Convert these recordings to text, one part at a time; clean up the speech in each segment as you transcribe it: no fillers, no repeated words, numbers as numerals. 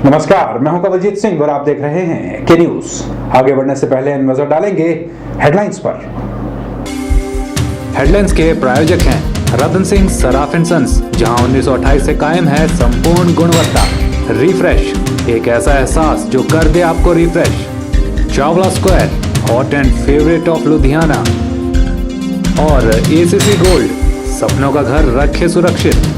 नमस्कार, मैं हूं कवलजीत सिंह और आप देख रहे हैं के न्यूज। आगे बढ़ने से पहले नजर डालेंगे हेडलाइंस पर। हेडलाइंस के प्रायोजक हैं रतन सिंह सराफ एंड सन्स, जहां 1928 से कायम है संपूर्ण गुणवत्ता। रिफ्रेश, एक ऐसा एहसास जो कर दे आपको refresh. Chawla square, hot and favourite of Ludhiana. और एसीसी गोल्ड, सपनों का घर रखे सुरक्षित।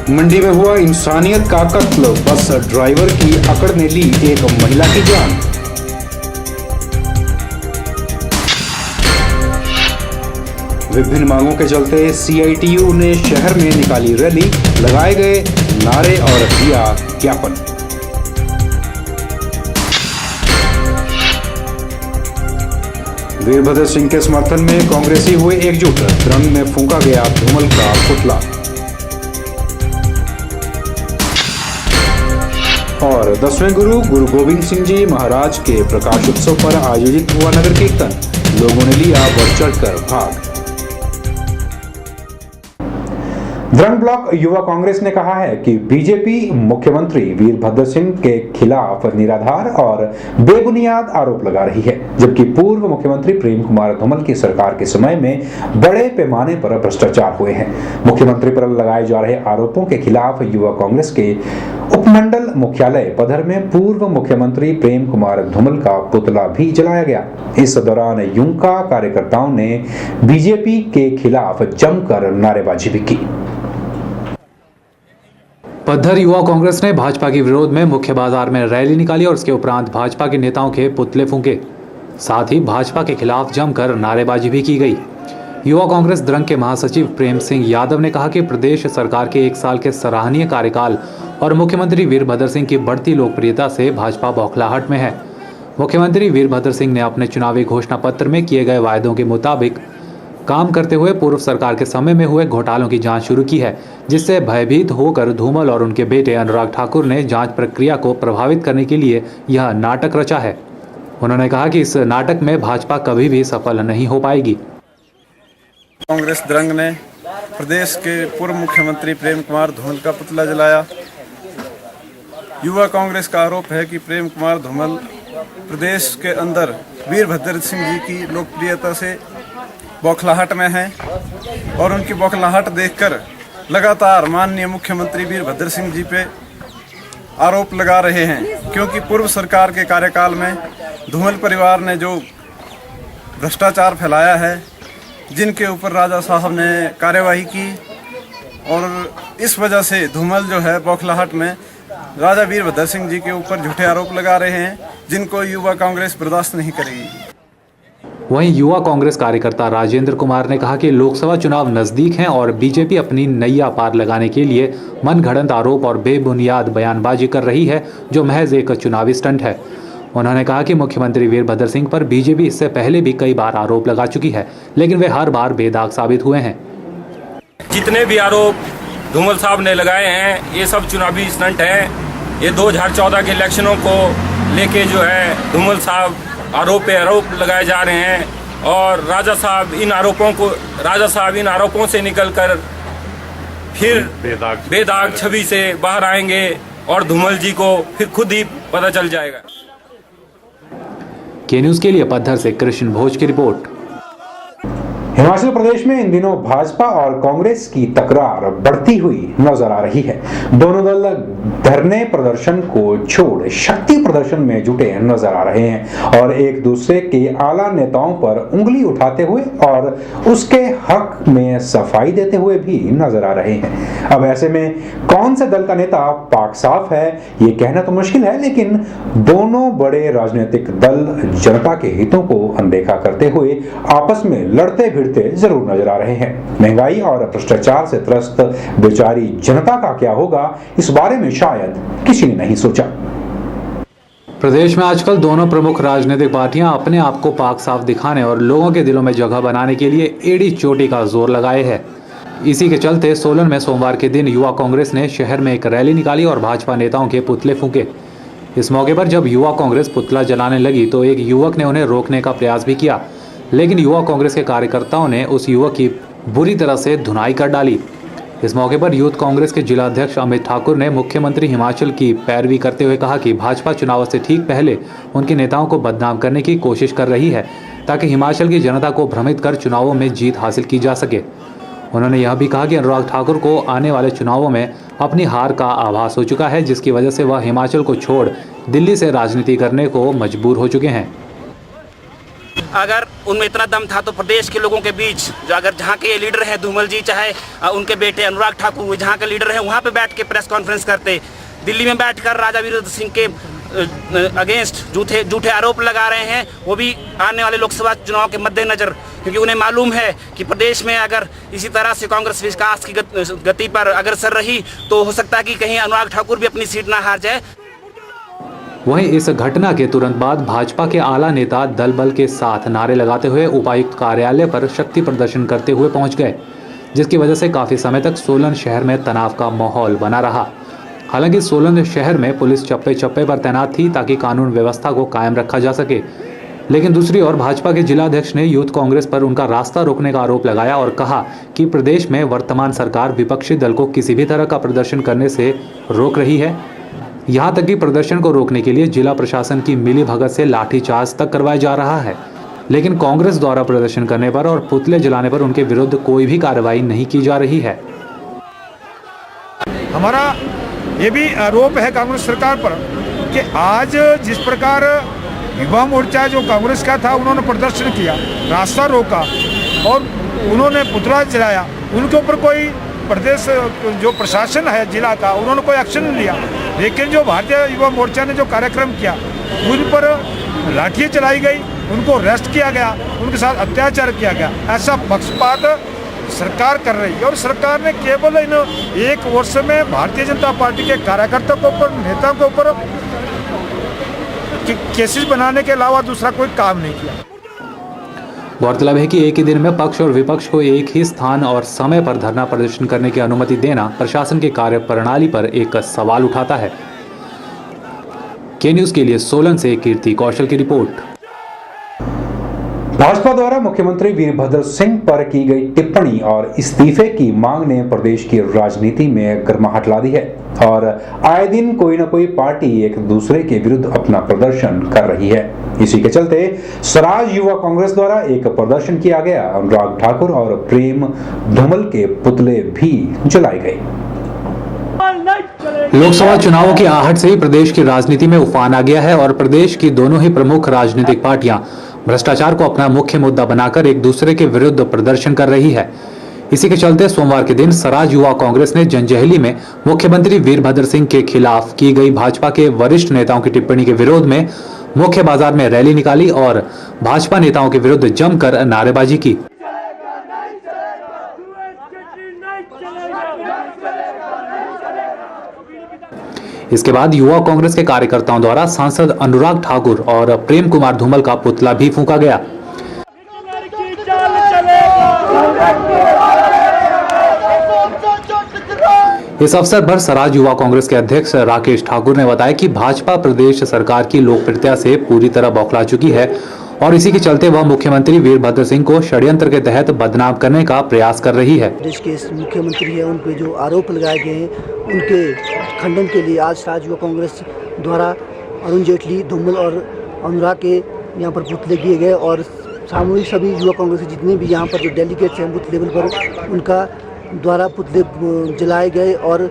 मंडी में हुआ इंसानियत का कत्ल, बस ड्राइवर की अकड़ ने ली एक महिला की जान। विभिन्न मांगों के चलते सीआईटीयू ने शहर में निकाली रैली, लगाए गए नारे और दिया ज्ञापन। वीरभद्र सिंह के समर्थन में कांग्रेसी हुए एकजुट, द्रंग में फूंका गया धूमल का पुतला। और 10वें गुरु गोविंद सिंह जी महाराज के प्रकाश उत्सव पर आयोजित हुआ नगर कीर्तन, लोगों ने लिया बढ़ चढ़कर भाग। द्रंग ब्लॉक युवा कांग्रेस ने कहा है कि बीजेपी मुख्यमंत्री वीरभद्र सिंह के खिलाफ निराधार और बेबुनियाद आरोप लगा रही है, जबकि पूर्व मुख्यमंत्री प्रेम कुमार धूमल की सरकार के समय में बड़े पैमाने पर भ्रष्टाचार हुए हैं। मुख्यमंत्री पर लगाए जा रहे आरोपों के खिलाफ युवा कांग्रेस के उपमंडल मुख्यालय पधर में पूर्व मुख्यमंत्री प्रेम कुमार धूमल का पुतला भी जलाया गया। इस दौरान युंका कार्यकर्ताओं ने बीजेपी के खिलाफ जमकर नारेबाजी भी की। पद्धर युवा कांग्रेस ने भाजपा के विरोध में मुख्य बाजार में रैली निकाली और उसके उपरांत भाजपा के नेताओं के पुतले फूंके। साथ ही भाजपा के खिलाफ जमकर नारेबाजी भी की गई। युवा कांग्रेस द्रंग के महासचिव प्रेम सिंह यादव ने कहा कि प्रदेश सरकार के 1 साल के सराहनीय कार्यकाल और मुख्यमंत्री वीरभद्र सिंह की बढ़ती लोकप्रियता से भाजपा बौखलाहट में है। मुख्यमंत्री वीरभद्र सिंह ने अपने चुनावी घोषणा पत्र में किए गए वायदों के मुताबिक काम करते हुए पूर्व सरकार के समय में हुए घोटालों की जांच शुरू की है, जिससे भयभीत होकर धूमल और उनके बेटे अनुराग ठाकुर ने जांच प्रक्रिया को प्रभावित करने के लिए यह नाटक रचा है। उन्होंने कहा कि इस नाटक में भाजपा कभी भी सफल नहीं हो पाएगी। कांग्रेस द्रंग ने प्रदेश के पूर्व मुख्यमंत्री प्रेम कुमार धूमल का पुतला जलाया। युवा कांग्रेस का आरोप है कि प्रेम कुमार धूमल प्रदेश के अंदर वीरभद्र सिंह जी की लोकप्रियता से बौखलाहट में हैं और उनकी बौखलाहट देखकर लगातार माननीय मुख्यमंत्री वीरभद्र सिंह जी पे आरोप लगा रहे हैं, क्योंकि पूर्व सरकार के कार्यकाल में धूमल परिवार ने जो भ्रष्टाचार फैलाया है, जिनके ऊपर राजा साहब ने कार्यवाही की, और इस वजह से धूमल जो है बौखलाहट में राजा वीरभद्र सिंह जी के ऊपर झूठे आरोप लगा रहे हैं, जिनको युवा कांग्रेस बर्दाश्त नहीं करेगी। वहीं युवा कांग्रेस कार्यकर्ता राजेंद्र कुमार ने कहा कि लोकसभा चुनाव नजदीक हैं और बीजेपी अपनी नैया पार लगाने के लिए मनगढ़ंत आरोप और बेबुनियाद बयानबाजी कर रही है, जो महज एक चुनावी स्टंट है। उन्होंने कहा कि मुख्यमंत्री वीरभद्र सिंह पर बीजेपी इससे पहले भी कई बार आरोप लगा चुकी है, लेकिन वे हर बार बेदाग साबित हुए हैं। जितने भी आरोप धूमल साहब ने लगाए हैं, ये सब चुनावी स्टंट हैं। ये 2014 के इलेक्शनों को लेके जो है धूमल साहब आरोप पे आरोप लगाए जा रहे हैं, और राजा साहब इन आरोपों से निकलकर फिर बेदाग छवि से बाहर आएंगे और धूमल जी को फिर खुद ही पता चल जाएगा। के न्यूज के लिए पद्धर से कृष्ण भोज की रिपोर्ट। हिमाचल प्रदेश में इन दिनों भाजपा और कांग्रेस की तकरार बढ़ती हुई नजर आ रही है। दोनों दल धरने प्रदर्शन को छोड़ शक्ति प्रदर्शन में जुटे नजर आ रहे हैं और एक दूसरे के आला नेताओं पर उंगली उठाते हुए और उसके हक में सफाई देते हुए भी नजर आ रहे हैं। अब ऐसे में कौन से दल का नेता पाक साफ है, ये कहना तो मुश्किल है, लेकिन दोनों बड़े राजनीतिक दल जनता के हितों को अनदेखा करते हुए आपस में लड़ते भिड़ते जरूर नजर आ रहे हैं। महंगाई और भ्रष्टाचार से त्रस्त बेचारी जनता का क्या होगा, इस बारे में शायद किसी ने नहीं सोचा। प्रदेश में आजकल दोनों प्रमुख राजनीतिक पार्टियां अपने आप को पाक साफ दिखाने और लोगों के दिलों में जगह बनाने के लिए एड़ी चोटी का जोर लगाए हैं। इसी के चलते सोलन में सोमवार के दिन युवा कांग्रेस ने शहर में एक रैली निकाली और भाजपा नेताओं के पुतले फूंके। इस मौके पर जब युवा कांग्रेस पुतला जलाने लगी तो एक युवक ने उन्हें रोकने का प्रयास भी किया, लेकिन युवा कांग्रेस के कार्यकर्ताओं ने उस युवक की बुरी तरह से धुनाई कर डाली। इस मौके पर यूथ कांग्रेस के जिला अध्यक्ष अमित ठाकुर ने मुख्यमंत्री हिमाचल की पैरवी करते हुए कहा कि भाजपा चुनाव से ठीक पहले उनके नेताओं को बदनाम करने की कोशिश कर रही है ताकि हिमाचल की जनता को भ्रमित कर चुनावों में जीत हासिल की जा सके। उन्होंने यह भी कहा कि अनुराग ठाकुर को आने वाले चुनावों में अपनी हार का आभास हो चुका है, जिसकी वजह से वह हिमाचल को छोड़ दिल्ली से राजनीति करने को मजबूर हो चुके हैं। अगर उनमें इतना दम था तो प्रदेश के लोगों के बीच जो अगर जहाँ के लीडर हैं धूमल जी, चाहे उनके बेटे अनुराग ठाकुर जहाँ के लीडर हैं, वहाँ पे बैठ के प्रेस कॉन्फ्रेंस करते। दिल्ली में बैठकर राजा वीरभद्र सिंह के अगेंस्ट झूठे आरोप लगा रहे हैं, वो भी आने वाले लोकसभा चुनाव के मद्देनजर, क्योंकि उन्हें मालूम है कि प्रदेश में अगर इसी तरह से कांग्रेस विकास की गति पर अग्रसर रही तो हो सकता है कि कहीं अनुराग ठाकुर भी अपनी सीट ना हार जाए। वहीं इस घटना के तुरंत बाद भाजपा के आला नेता दल बल के साथ नारे लगाते हुए उपायुक्त कार्यालय पर शक्ति प्रदर्शन करते हुए पहुंच गए, जिसकी वजह से काफी समय तक सोलन शहर में तनाव का माहौल बना रहा। हालांकि सोलन शहर में पुलिस चप्पे चप्पे पर तैनात थी ताकि कानून व्यवस्था को कायम रखा जा सके, लेकिन दूसरी ओर भाजपा के जिला अध्यक्ष ने यूथ कांग्रेस पर उनका रास्ता रोकने का आरोप लगाया और कहा कि प्रदेश में वर्तमान सरकार विपक्षी दल को किसी भी तरह का प्रदर्शन करने से रोक रही है। यहाँ तक कि प्रदर्शन को रोकने के लिए जिला प्रशासन की मिलीभगत से लाठीचार्ज तक करवाया जा रहा है, लेकिन कांग्रेस द्वारा प्रदर्शन करने पर और पुतले जलाने पर उनके विरुद्ध कोई भी कार्रवाई नहीं की जा रही है। हमारा ये भी आरोप है कांग्रेस सरकार पर कि आज जिस प्रकार युवा मोर्चा जो कांग्रेस का था, उन्होंने प्रदर्शन किया, रास्ता रोका और उन्होंने पुतला जलाया, उनके ऊपर कोई प्रदेश जो प्रशासन है जिला का, उन्होंने कोई एक्शन नहीं लिया। लेकिन जो भारतीय युवा मोर्चा ने जो कार्यक्रम किया, उन पर लाठियाँ चलाई गई, उनको अरेस्ट किया गया, उनके साथ अत्याचार किया गया। ऐसा पक्षपात सरकार कर रही है और सरकार ने केवल इन एक वर्ष में भारतीय जनता पार्टी के कार्यकर्ताओं के ऊपर, नेताओं के ऊपर केसेस बनाने के अलावा दूसरा कोई काम नहीं किया। गौरतलब है कि एक ही दिन में पक्ष और विपक्ष को एक ही स्थान और समय पर धरना प्रदर्शन करने की अनुमति देना प्रशासन की कार्य प्रणाली पर एक सवाल उठाता है। के न्यूज़ के लिए सोलन से कीर्ति कौशल की रिपोर्ट। भाजपा द्वारा मुख्यमंत्री वीरभद्र सिंह पर की गई टिप्पणी और इस्तीफे की मांग ने प्रदेश की राजनीति में गर्माहट ला दी है और आए दिन कोई न कोई पार्टी एक दूसरे के विरुद्ध अपना प्रदर्शन कर रही है। इसी के चलते स्वराज युवा कांग्रेस द्वारा एक प्रदर्शन किया गया। अनुराग ठाकुर और प्रेम धूमल के पुतले भी जलाए गए। लोकसभा चुनावों की आहट से ही प्रदेश की राजनीति में उफान आ गया है और प्रदेश की दोनों ही प्रमुख राजनीतिक पार्टियां भ्रष्टाचार को अपना मुख्य मुद्दा बनाकर एक दूसरे के विरुद्ध प्रदर्शन कर रही है। इसी के चलते सोमवार के दिन स्वराज युवा कांग्रेस ने जंजैहली में मुख्यमंत्री वीरभद्र सिंह के खिलाफ की गई भाजपा के वरिष्ठ नेताओं की टिप्पणी के विरोध में मुख्य बाजार में रैली निकाली और भाजपा नेताओं के विरुद्ध जमकर नारेबाजी की। इसके बाद युवा कांग्रेस के कार्यकर्ताओं द्वारा सांसद अनुराग ठाकुर और प्रेम कुमार धूमल का पुतला भी फूंका गया। इस अवसर पर स्वराज युवा कांग्रेस के अध्यक्ष राकेश ठाकुर ने बताया कि भाजपा प्रदेश सरकार की लोकप्रियता से पूरी तरह बौखला चुकी है और इसी के चलते वह मुख्यमंत्री वीरभद्र सिंह को षड्यंत्र के तहत बदनाम करने का प्रयास कर रही है। देश के मुख्यमंत्री हैं, उन पे जो आरोप लगाए गए हैं, उनके खंडन के लिए आज स्वराज युवा कांग्रेस द्वारा अरुण जेटली, धूमल और अनुराग के यहाँ पर पुतले किए गए और सामूहिक सभी युवा कांग्रेस के जितने भी यहाँ पर जो डेलीगेट्स हैं बूथ लेवल पर, उनका द्वारा पुतले जलाए गए और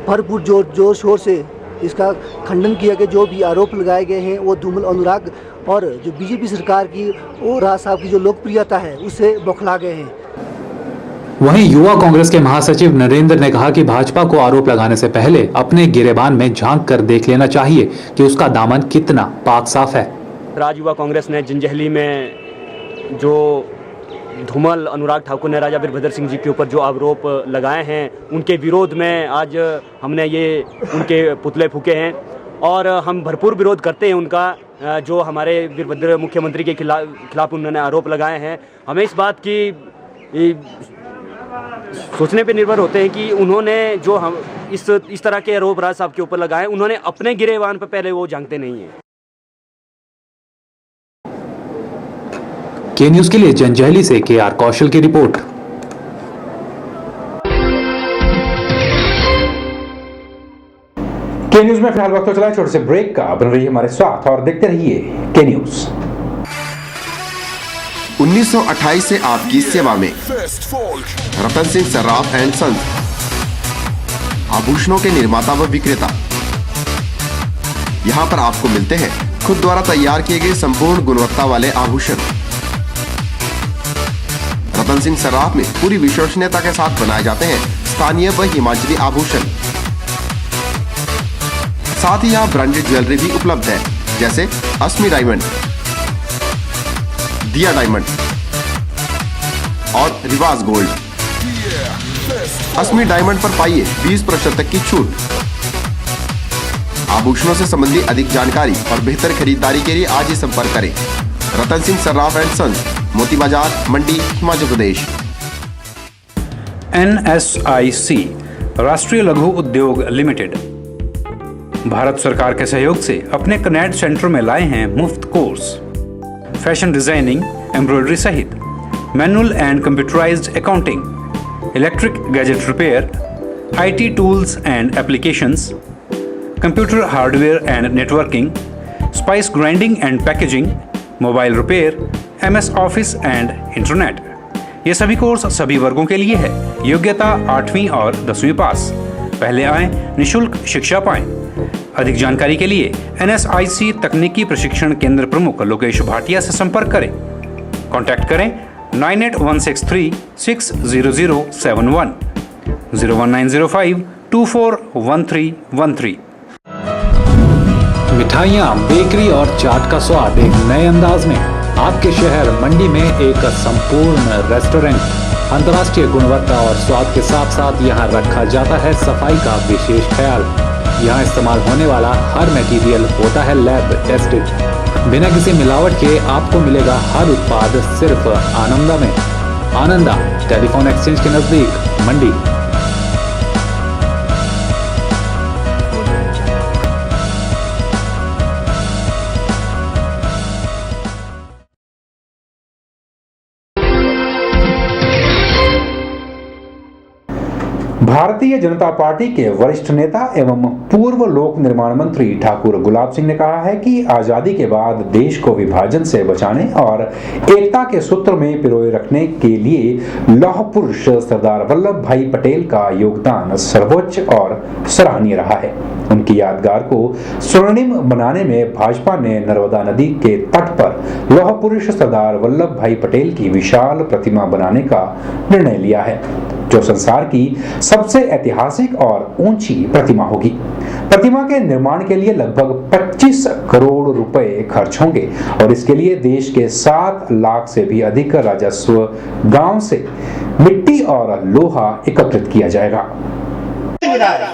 भरपूर जोर शोर से इसका खंडन किया गया। जो भी आरोप लगाए गए हैं वो धूमल, अनुराग और जो बीजेपी सरकार की और राज साहब की जो लोकप्रियता है उससे बौखला गए हैं। वहीं युवा कांग्रेस के महासचिव नरेंद्र ने कहा कि भाजपा को आरोप लगाने से पहले अपने गिरेबान में झांक कर देख लेना चाहिए कि उसका दामन कितना पाक साफ है। राज युवा कांग्रेस ने जंजैहली में जो धूमल, अनुराग ठाकुर ने राजा वीरभद्र सिंह जी के ऊपर जो आरोप लगाए हैं, उनके विरोध में आज हमने ये उनके पुतले फूके हैं और हम भरपूर विरोध करते हैं उनका। जो हमारे वीरभद्र मुख्यमंत्री के खिलाफ उन्होंने आरोप लगाए हैं, हमें इस बात की सोचने पे निर्भर होते हैं कि उन्होंने जो हम इस तरह के आरोप राज साहब के ऊपर लगाए, उन्होंने अपने गिरेबान पर पहले वो झांकते नहीं हैं। के न्यूज़ के लिए जंजैहली से के आर कौशल की रिपोर्ट। के न्यूज में फिलहाल वक्त तो चला छोटे से ब्रेक का। बन रही हमारे साथ और देखते रहिए के न्यूज। 1928 से आपकी सेवा में रतन सिंह सर्राफ एंड सन्स, आभूषणों के निर्माता व विक्रेता। यहाँ पर आपको मिलते हैं खुद द्वारा तैयार किए गए संपूर्ण गुणवत्ता वाले आभूषण। रतन सिंह सर्राफ में पूरी विश्वसनीयता के साथ बनाए जाते हैं स्थानीय व हिमाचली आभूषण। साथ ही यहाँ ब्रांडेड ज्वेलरी भी उपलब्ध है, जैसे अस्मी डायमंड, दिया डायमंड और रिवाज गोल्ड। अस्मी डायमंड पर पाइए 20% तक की छूट। आभूषणों से संबंधित अधिक जानकारी और बेहतर खरीदारी के लिए आज ही संपर्क करें। रतन सिंह सर्राफ एंड सन्स, मोती बाजार, मंडी, हिमाचल प्रदेश। NSIC राष्ट्रीय लघु उद्योग लिमिटेड भारत सरकार के सहयोग से अपने कनेक्ट सेंटर में लाए हैं मुफ्त कोर्स फैशन डिजाइनिंग, एम्ब्रॉयडरी सहित manual and computerised accounting, electric gadget repair, IT tools and applications, computer hardware and networking, spice grinding and packaging, mobile repair, MS office and internet. ये सभी course सभी वर्गों के लिए है। योग्यता 8वीं और 10वीं पास। पहले आएं, निशुल्क शिक्षा पाएं। अधिक जानकारी के लिए NSIC तकनीकी प्रशिक्षण केंद्र प्रमुख लोकेश भाटिया से संपर्क करें। कॉन्टैक्ट करें 9816360071, 01905241313। मिठाइयाँ, बेकरी और चाट का स्वाद एक नए अंदाज में आपके शहर मंडी में एक संपूर्ण रेस्टोरेंट। अंतर्राष्ट्रीय गुणवत्ता और स्वाद के साथ साथ यहाँ रखा जाता है सफाई का विशेष ख्याल। यहाँ इस्तेमाल होने वाला हर मटेरियल होता है लैब टेस्टेड। बिना किसी मिलावट के आपको मिलेगा हर उत्पाद सिर्फ आनंदा में। आनंदा टेलीफोन एक्सचेंज के नजदीक, मंडी। भारतीय जनता पार्टी के वरिष्ठ नेता एवं पूर्व लोक निर्माण मंत्री ठाकुर गुलाब सिंह ने कहा है कि आजादी के बाद देश को विभाजन से बचाने और एकता के सूत्र में पिरोए रखने के लिए लौह पुरुष सरदार वल्लभ भाई पटेल का योगदान सर्वोच्च और सराहनीय रहा है। उनकी यादगार को स्वर्णिम बनाने में भाजपा ने नर्मदा नदी के तट पर लौह पुरुष सरदार वल्लभ भाई पटेल की विशाल प्रतिमा बनाने का निर्णय लिया है, जो संसार की सबसे ऐतिहासिक और ऊंची प्रतिमा होगी। प्रतिमा के निर्माण के लिए लगभग 25 करोड़ रुपए खर्च होंगे और इसके लिए देश के 7 लाख से भी अधिक राजस्व गांव से मिट्टी और लोहा एकत्रित किया जाएगा।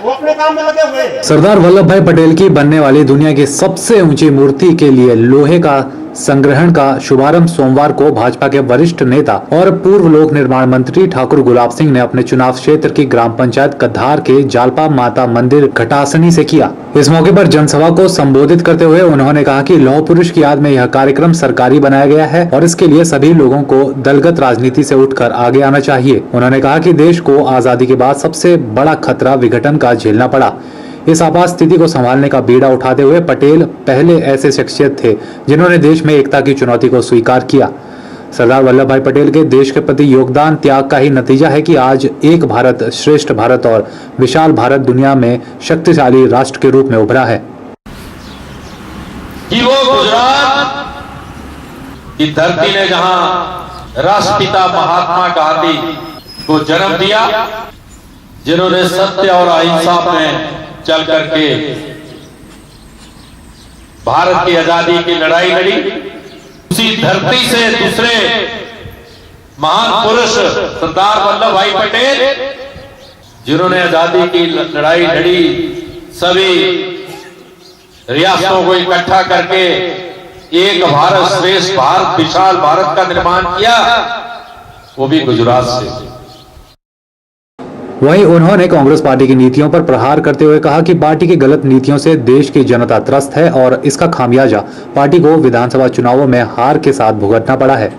वो अपने काम में लगे हुए। सरदार वल्लभ भाई पटेल की बनने वाली दुनिया की सबसे ऊंची मूर्ति के लिए लोहे का संग्रहण का शुभारंभ सोमवार को भाजपा के वरिष्ठ नेता और पूर्व लोक निर्माण मंत्री ठाकुर गुलाब सिंह ने अपने चुनाव क्षेत्र की ग्राम पंचायत कद्धार के जालपा माता मंदिर घटासनी से किया। इस मौके पर जनसभा को संबोधित करते हुए उन्होंने कहा कि लौह पुरुष की याद में यह कार्यक्रम सरकारी बनाया गया है और इसके लिए सभी लोगों को दलगत राजनीति से उठकर आगे आना चाहिए। उन्होंने कहा कि देश को आजादी के बाद सबसे बड़ा खतरा विघटन का झेलना पड़ा। इस आपात स्थिति को संभालने का बीड़ा उठाते हुए पटेल पहले ऐसे शख्सियत थे जिन्होंने देश में एकता की चुनौती को स्वीकार किया। सरदार वल्लभ भाई पटेल के देश के प्रति योगदान त्याग का ही नतीजा है कि आज एक भारत श्रेष्ठ भारत और विशाल भारत दुनिया में शक्तिशाली राष्ट्र के रूप में उभरा है। कि वो गुजरात की धरती ने जहां राष्ट्रपिता महात्मा गांधी को जन्म दिया, जिन्होंने सत्य और अहिंसा में चल करके भारत की आजादी की लड़ाई लड़ी, उसी धरती से दूसरे महान पुरुष सरदार वल्लभ भाई पटेल, जिन्होंने आजादी की लड़ाई लड़ी, सभी रियासतों को इकट्ठा करके एक भारत श्रेष्ठ भारत विशाल भारत का निर्माण किया, वो भी गुजरात से। वहीं उन्होंने कांग्रेस पार्टी की नीतियों पर प्रहार करते हुए कहा कि पार्टी की गलत नीतियों से देश की जनता त्रस्त है और इसका खामियाजा पार्टी को विधानसभा चुनावों में हार के साथ भुगतना पड़ा है।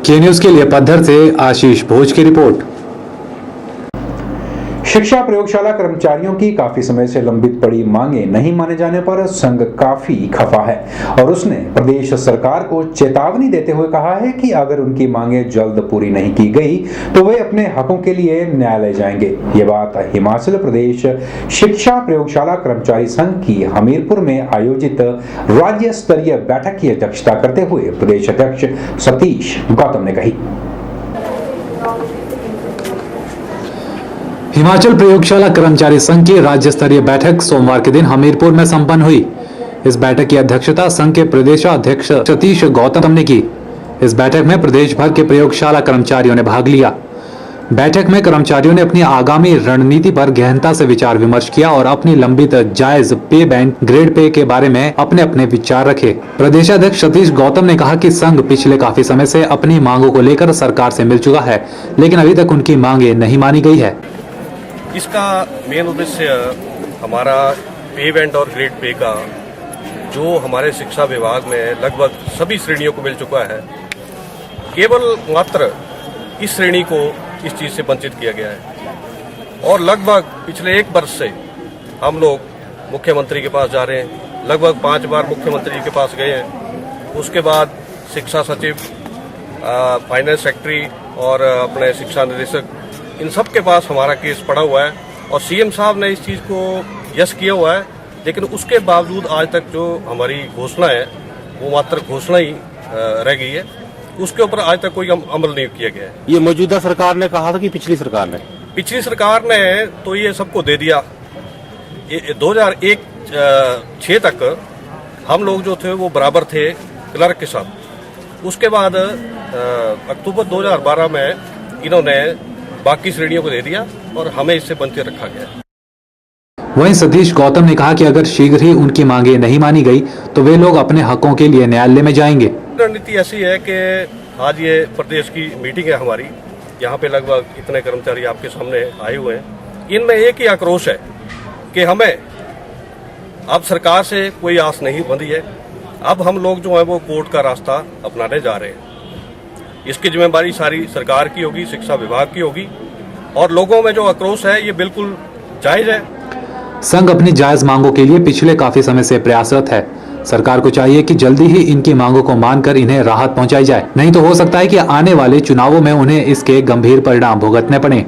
के न्यूज के लिए पद्धर से आशीष भोज की रिपोर्ट। शिक्षा प्रयोगशाला कर्मचारियों की काफी समय से लंबित पड़ी मांगे नहीं माने जाने पर संघ काफी खफा है और उसने प्रदेश सरकार को चेतावनी देते हुए कहा है कि अगर उनकी मांगे जल्द पूरी नहीं की गई तो वे अपने हकों के लिए न्यायालय जाएंगे। ये बात हिमाचल प्रदेश शिक्षा प्रयोगशाला कर्मचारी संघ की हमीरपुर में आयोजित राज्य स्तरीय बैठक की अध्यक्षता करते हुए प्रदेश अध्यक्ष सतीश गौतम ने कही। हिमाचल प्रयोगशाला कर्मचारी संघ की राज्य स्तरीय बैठक सोमवार के दिन हमीरपुर में संपन्न हुई। इस बैठक की अध्यक्षता संघ के प्रदेशाध्यक्ष सतीश गौतम ने की। इस बैठक में प्रदेश भर के प्रयोगशाला कर्मचारियों ने भाग लिया। बैठक में कर्मचारियों ने अपनी आगामी रणनीति पर गहनता से विचार विमर्श किया और अपनी लंबित जायज पे बैंड ग्रेड पे के बारे में अपने अपने विचार रखे। प्रदेशाध्यक्ष सतीश गौतम ने कहा कि संघ पिछले काफी समय से अपनी मांगों को लेकर सरकार से मिल चुका है, लेकिन अभी तक उनकी मांगे नहीं मानी गई है। इसका मेन उद्देश्य हमारा पे बैंड और ग्रेड पे का जो हमारे शिक्षा विभाग में लगभग सभी श्रेणियों को मिल चुका है, केवल मात्र इस श्रेणी को इस चीज़ से वंचित किया गया है। और लगभग पिछले 1 वर्ष से हम लोग मुख्यमंत्री के पास जा रहे हैं, लगभग 5 बार मुख्यमंत्री के पास गए हैं। उसके बाद शिक्षा सचिव, फाइनेंस सेक्रेटरी और अपने शिक्षा निदेशक, इन सब के पास हमारा केस पड़ा हुआ है और सीएम साहब ने इस चीज़ को यस किया हुआ है, लेकिन उसके बावजूद आज तक जो हमारी घोषणा है वो मात्र घोषणा ही रह गई है। उसके ऊपर आज तक कोई अमल नहीं किया गया है। ये मौजूदा सरकार ने कहा था कि पिछली सरकार ने तो ये सबको दे दिया। 2001-06 तक हम लोग जो थे वो बराबर थे क्लर्क के साथ। उसके बाद अक्टूबर 2012 में इन्होंने बाकी श्रेणियों को दे दिया और हमें इससे वंचित रखा गया। वहीं सतीश गौतम ने कहा कि अगर शीघ्र ही उनकी मांगे नहीं मानी गई तो वे लोग अपने हकों के लिए न्यायालय में जाएंगे। रणनीति ऐसी है कि आज ये प्रदेश की मीटिंग है हमारी, यहाँ पे लगभग इतने कर्मचारी आपके सामने आए हुए हैं। इनमें एक ही आक्रोश है कि हमें अब सरकार से कोई आस नहीं बंधी है। अब हम लोग जो है वो कोर्ट का रास्ता अपनाने जा रहे हैं। इसकी जिम्मेदारी सारी सरकार की होगी, शिक्षा विभाग की होगी और लोगों में जो आक्रोश है ये बिल्कुल जायज है। संघ अपनी जायज मांगों के लिए पिछले काफी समय से प्रयासरत है। सरकार को चाहिए कि जल्दी ही इनकी मांगों को मानकर इन्हें राहत पहुंचाई जाए, नहीं तो हो सकता है कि आने वाले चुनावों में उन्हें इसके गंभीर परिणाम भुगतने पड़े।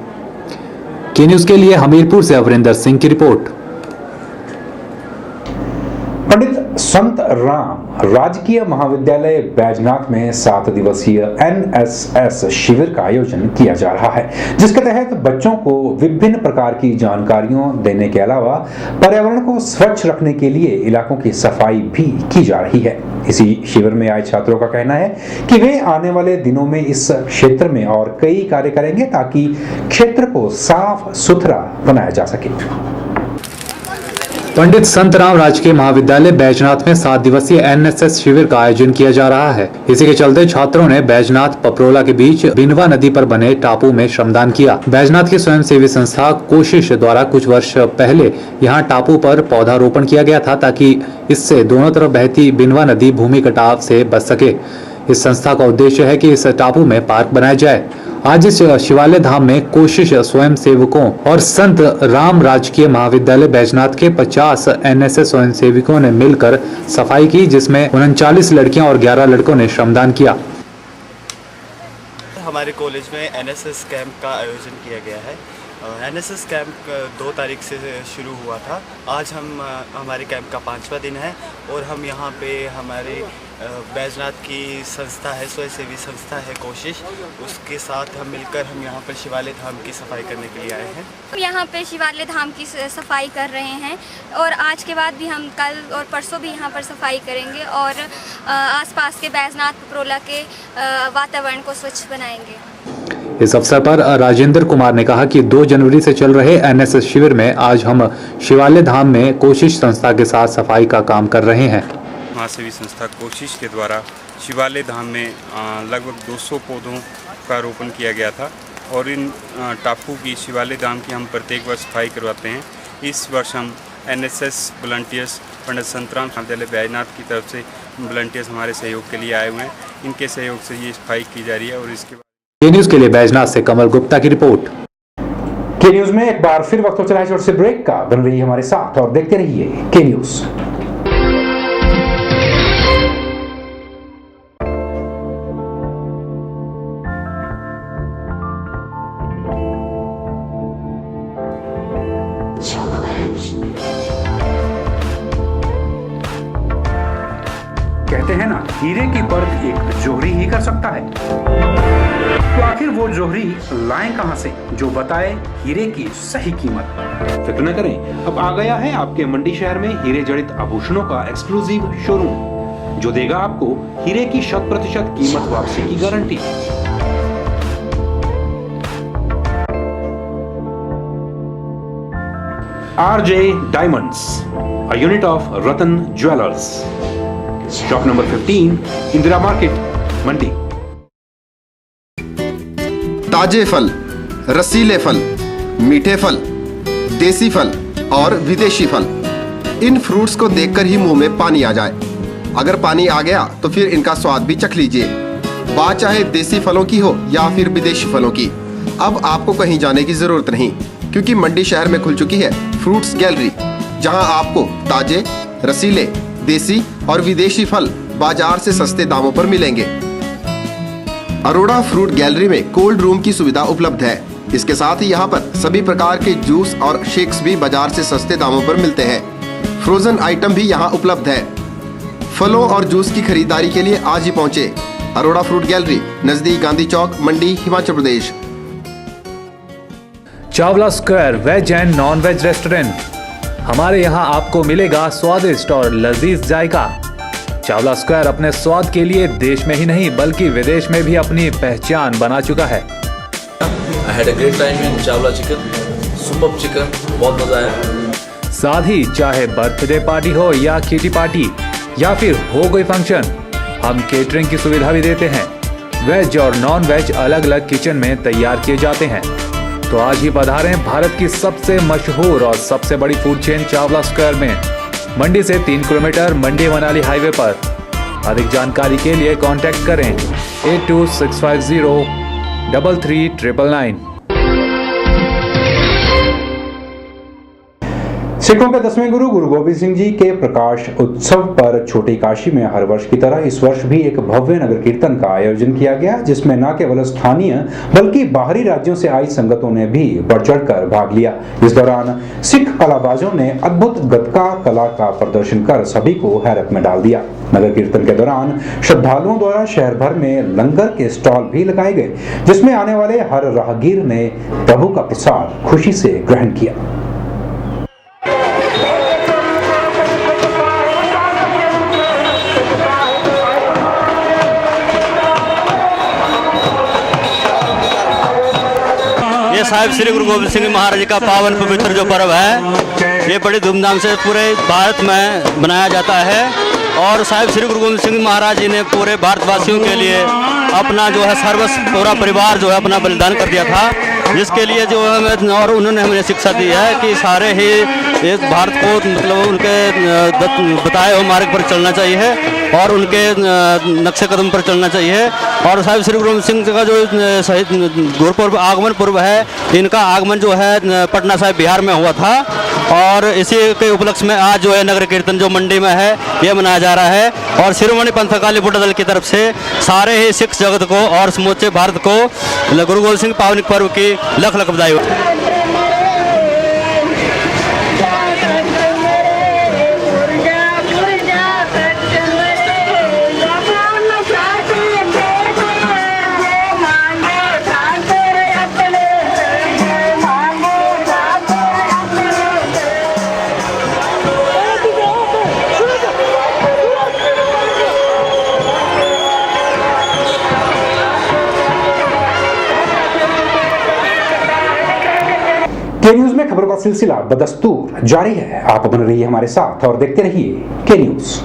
के न्यूज के लिए हमीरपुर से अवरिंदर सिंह की रिपोर्ट। पंडित संत राम राजकीय महाविद्यालय बैजनाथ में 7 दिवसीय एनएसएस शिविर का आयोजन किया जा रहा है, जिसके तहत बच्चों को विभिन्न प्रकार की जानकारियां देने के अलावा पर्यावरण को स्वच्छ रखने के लिए इलाकों की सफाई भी की जा रही है। इसी शिविर में आए छात्रों का कहना है कि वे आने वाले दिनों में इस क्षेत्र में और कई कार्य करेंगे ताकि क्षेत्र को साफ सुथरा बनाया जा सके। पंडित संत राम राजकीय महाविद्यालय बैजनाथ में 7 दिवसीय एनएसएस शिविर का आयोजन किया जा रहा है। इसी के चलते छात्रों ने बैजनाथ पपरोला के बीच बिनवा नदी पर बने टापू में श्रमदान किया। बैजनाथ की स्वयंसेवी संस्था कोशिश द्वारा कुछ वर्ष पहले यहां टापू पर पौधारोपण किया गया था ताकि इससे दोनों तरफ बहती बिनवा नदी भूमि कटाव से बच सके। इस संस्था का उद्देश्य है कि इस टापू में पार्क बनाया जाए। आज इस शिवालय धाम में कोशिश स्वयं सेवकों और संत राम राजकीय महाविद्यालय बैजनाथ के 50 एनएसएस स्वयं सेवकों ने मिलकर सफाई की, जिसमें 39 लड़कियां और 11 लड़कों ने श्रमदान किया। हमारे कॉलेज में एनएसएस कैंप का आयोजन किया गया है। एनएसएस कैंप 2 तारीख से शुरू हुआ था। आज हमारे कैंप का 5वां दिन है और हम यहाँ पे हमारे बैजनाथ की संस्था है, स्वयंसेवी संस्था है कोशिश, उसके साथ हम मिलकर हम यहाँ पर शिवालय धाम की सफाई करने के लिए आए हैं। यहाँ पे शिवालय धाम की सफाई कर रहे हैं और आज के बाद भी हम कल और परसों भी यहाँ पर सफाई करेंगे और आसपास के बैजनाथ पपरोला के वातावरण को स्वच्छ बनाएंगे। इस अवसर पर राजेंद्र कुमार ने कहा कि 2 जनवरी से चल रहे एनएसएस शिविर में आज हम शिवालय धाम में कोशिश संस्था के साथ सफाई का काम कर रहे हैं। महासेवी संस्था कोशिश के द्वारा शिवालय धाम में लगभग 200 पौधों का रोपण किया गया था और इन टापू की शिवालय धाम की हम प्रत्येक वर्ष सफाई करवाते हैं। इस वर्ष हम एनएसएस वॉलंटियर्स पंडित संत राम महाविद्यालय बैजनाथ की तरफ से वॉलंटियर्स हमारे सहयोग के लिए आए हुए हैं। इनके सहयोग से ये सफाई की जा रही है और इसके बाद न्यूज़ के लिए बैजनाथ से कमल गुप्ता की रिपोर्ट। के न्यूज में एक बार फिर वक्त हो चला है छोट से ब्रेक का। बन रही हमारे साथ और देखते रहिए के न्यूज। कहते हैं ना, हीरे की परख एक जोहरी ही कर सकता है। तो आखिर वो जोहरी लाएं कहां से जो बताए हीरे की सही कीमत। फिक्र न करें, अब आ गया है आपके मंडी शहर में हीरे जड़ित आभूषणों का एक्सक्लूसिव शोरूम, जो देगा आपको हीरे की 100% कीमत वापसी की guarantee. RJ Diamonds, a unit of Ratan Jewelers, shop number 15, Indira market, Mandi. ताजे फल, रसीले फल, मीठे फल, देसी फल और विदेशी फल, इन फ्रूट्स को देखकर ही मुंह में पानी आ जाए। अगर पानी आ गया तो फिर इनका स्वाद भी चख लीजिए। बात चाहे देसी फलों की हो या फिर विदेशी फलों की, अब आपको कहीं जाने की जरूरत नहीं, क्योंकि मंडी शहर में खुल चुकी है फ्रूट्स गैलरी, जहां आपको ताजे, रसीले, देसी और विदेशी फल बाजार से सस्ते दामों पर मिलेंगे। अरोड़ा फ्रूट गैलरी में कोल्ड रूम की सुविधा उपलब्ध है। इसके साथ ही यहाँ पर सभी प्रकार के जूस और शेक्स भी बाजार से सस्ते दामों पर मिलते हैं। फ्रोजन आइटम भी यहाँ उपलब्ध है। फलों और जूस की खरीदारी के लिए आज ही पहुँचे अरोड़ा फ्रूट गैलरी, नजदीक Gandhi Chowk, Mandi, Himachal Pradesh. Chawla square veg and non veg restaurant. हमारे यहाँ आपको मिलेगा स्वादिष्ट और लजीज जायका। चावला स्क्वायर अपने स्वाद के लिए देश में ही नहीं बल्कि विदेश में भी अपनी पहचान बना चुका है। I had a great time in Chawla chicken, super chicken, बहुत मजा आया। साथ ही चाहे बर्थडे पार्टी हो या किटी पार्टी या फिर हो कोई फंक्शन, हम केटरिंग की सुविधा भी देते हैं। वेज और नॉन वेज अलग अलग किचन में तैयार किए जाते हैं। तो आज ही पधारें भारत की सबसे मशहूर और सबसे बड़ी फूड चेन चावला स्क्वायर में, मंडी से 3 किलोमीटर, मंडी मनाली हाईवे पर। अधिक जानकारी के लिए कांटेक्ट करें 8265033999। सिखों के 10वें गुरु गुरु गोबिंद सिंह जी के प्रकाश उत्सव पर छोटी काशी में हर वर्ष की तरह इस वर्ष भी एक भव्य नगर कीर्तन का आयोजन किया गया, जिसमें न केवल स्थानीय बल्कि बाहरी राज्यों से आई संगतों ने भी बढ़ चढ़कर भाग लिया। इस दौरान सिख कलाबाजों ने अद्भुत गतका कला का प्रदर्शन कर सभी को हैरत में डाल दिया। नगर कीर्तन के दौरान श्रद्धालुओं द्वारा शहर भर में लंगर के स्टॉल भी लगाए गए, जिसमें आने वाले हर राहगीर ने प्रभु का प्रसाद खुशी से ग्रहण किया। साहिब श्री गुरु गोबिंद सिंह महाराज जी का पावन पवित्र जो पर्व है, ये बड़ी धूमधाम से पूरे भारत में मनाया जाता है। और साहिब श्री गुरु गोबिंद सिंह महाराज जी ने पूरे भारतवासियों के लिए अपना जो है सर्वस्व पूरा परिवार जो है अपना बलिदान कर दिया था, जिसके लिए जो है और उन्होंने हमें शिक्षा दी है कि सारे ही इस भारत को मतलब उनके बताए हुए मार्ग पर चलना चाहिए और उनके नक्शे कदम पर चलना चाहिए। और साहिब श्री गुरु गोबिंद सिंह का जो शहीद गुरुपर्व आगमन पर्व है, इनका आगमन जो है पटना साहिब बिहार में हुआ था, और इसी के उपलक्ष्य में आज जो है नगर कीर्तन जो मंडी में है ये मनाया जा रहा है। और शिरोमणि पंथ अकाली बुड्ढा दल की तरफ से सारे ही सिख जगत को और समूचे भारत को गुरु गोबिंद सिंह पावन पर्व की लख लख बधाई। के न्यूज में खबरों का सिलसिला बदस्तूर जारी है। आप बन रहिए हमारे साथ और देखते रहिए के न्यूज।